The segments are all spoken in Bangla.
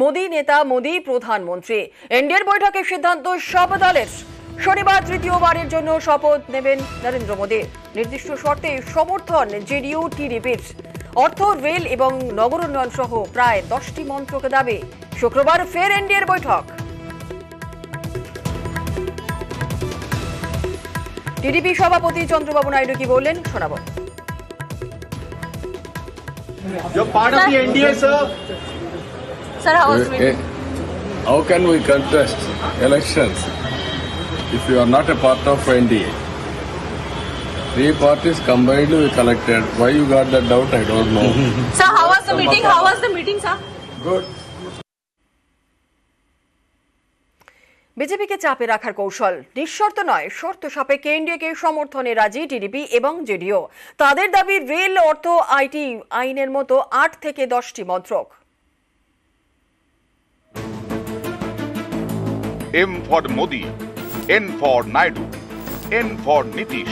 মোদী নেতা, মোদী প্রধানমন্ত্রী। এনডিএর বৈঠকে সিদ্ধান্ত সব দলের। শনিবার তৃতীয়বারের জন্য শপথ নেবেন নরেন্দ্র মোদী। নির্দিষ্ট শর্তে সমর্থন জেডিইউ টিডিপির। অর্থ, রেল এবং নগর উন্নয়ন সহ প্রায় 10টি মন্ত্রকে দাবি। শুক্রবার ফের এনডিএর বৈঠক। টিডিপি সভাপতি চন্দ্রবাবু নাইডু কি বললেন শোনাবো। You're part of the NDA, sir. Sir, how can we contest elections if you are not a part of NDA? Three parties combined we collected. Why you got that doubt? I don't know. Sir, how was the meeting? How was the meeting, sir? Good. বিজেপিকে চাপে রাখার কৌশল। নিঃশর্ত নয়, শর্ত সাপেক্ষে এনডিএকে সমর্থনে রাজি টিডিপি এবং জেডিইউ। তাদের দাবি রেল, অর্থ, আইটি আইনের মতো 8 থেকে 10টি মন্ত্রক। M for Modi, N for Naidu, N for Nitish.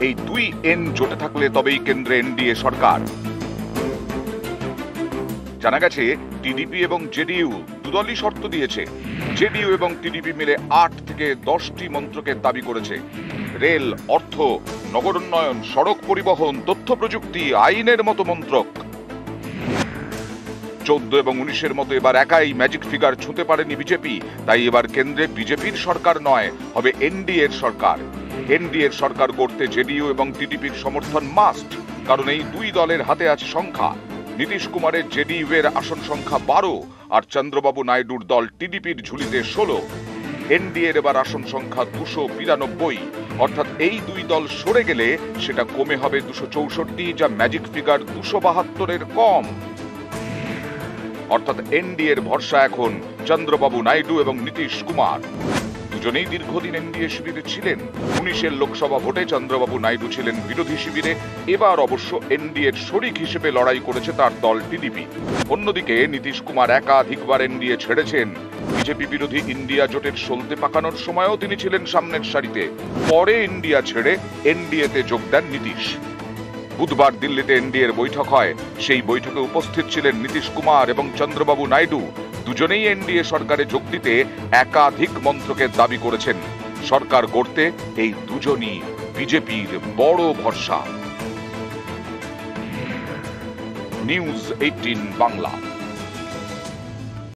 এই দুই এন জোটে থাকলে তবেই কেন্দ্রে এনডিএ সরকার। জানা গেছে টিডিপি এবং জেডিইউ দুদলই শর্ত দিয়েছে। জেডিইউ এবং টিডিপি মিলে 8 থেকে 10টি মন্ত্রকের দাবি করেছে। রেল, অর্থ, নগর উন্নয়ন, সড়ক পরিবহন, তথ্য প্রযুক্তি, আইনের মতো মন্ত্রক। 14 এবং 19-এর মতো এবার একাই ম্যাজিক ফিগার ছুঁতে পারেনি বিজেপি। তাই এবার কেন্দ্রে বিজেপির সরকার নয়, হবে এনডিএর সরকার। এনডিএর সরকার গড়তে জেডিইউ এবং টিডিপির সমর্থন মাস্ট, কারণ এই দুই দলের হাতে আছে সংখ্যা। নীতিশ কুমারের জেডিইউ এর আসন সংখ্যা 12 আর চন্দ্রবাবু নাইডুর দল টিডিপির ঝুলিতে 16। এনডিএর এবার আসন সংখ্যা 292, অর্থাৎ এই দুই দল সরে গেলে সেটা কমে হবে 264, যা ম্যাজিক ফিগার 272-এর কম। অর্থাৎ এনডিএর ভরসা এখন চন্দ্রবাবু নাইডু এবং নীতিশ কুমার। দুজনেই দীর্ঘদিন এনডিএ শিবিরে ছিলেন। 19-এর লোকসভা ভোটে চন্দ্রবাবু নাইডু ছিলেন বিরোধী শিবিরে। এবার অবশ্য এনডিএর শরিক হিসেবে লড়াই করেছে তার দল টিডিপি। অন্যদিকে নীতিশ কুমার একাধিকবার এনডিএ ছেড়েছেন। বিজেপি বিরোধী ইন্ডিয়া জোটের সলতে পাকানোর সময়ও তিনি ছিলেন সামনের সারিতে। পরে ইন্ডিয়া ছেড়ে এনডিএতে যোগ দেন নীতিশ। বুধবার দিল্লিতে এনডিএর বৈঠক হয়। সেই বৈঠকে উপস্থিত ছিলেন নীতিশ কুমার এবং চন্দ্রবাবু নাইডু। দুজনেই এনডিএ সরকারে যোগ দিতে একাধিক মন্ত্রকের দাবি করেছেন। সরকার গড়তে এই দুজনই বিজেপির বড় ভরসা। নিউজ 18 বাংলা।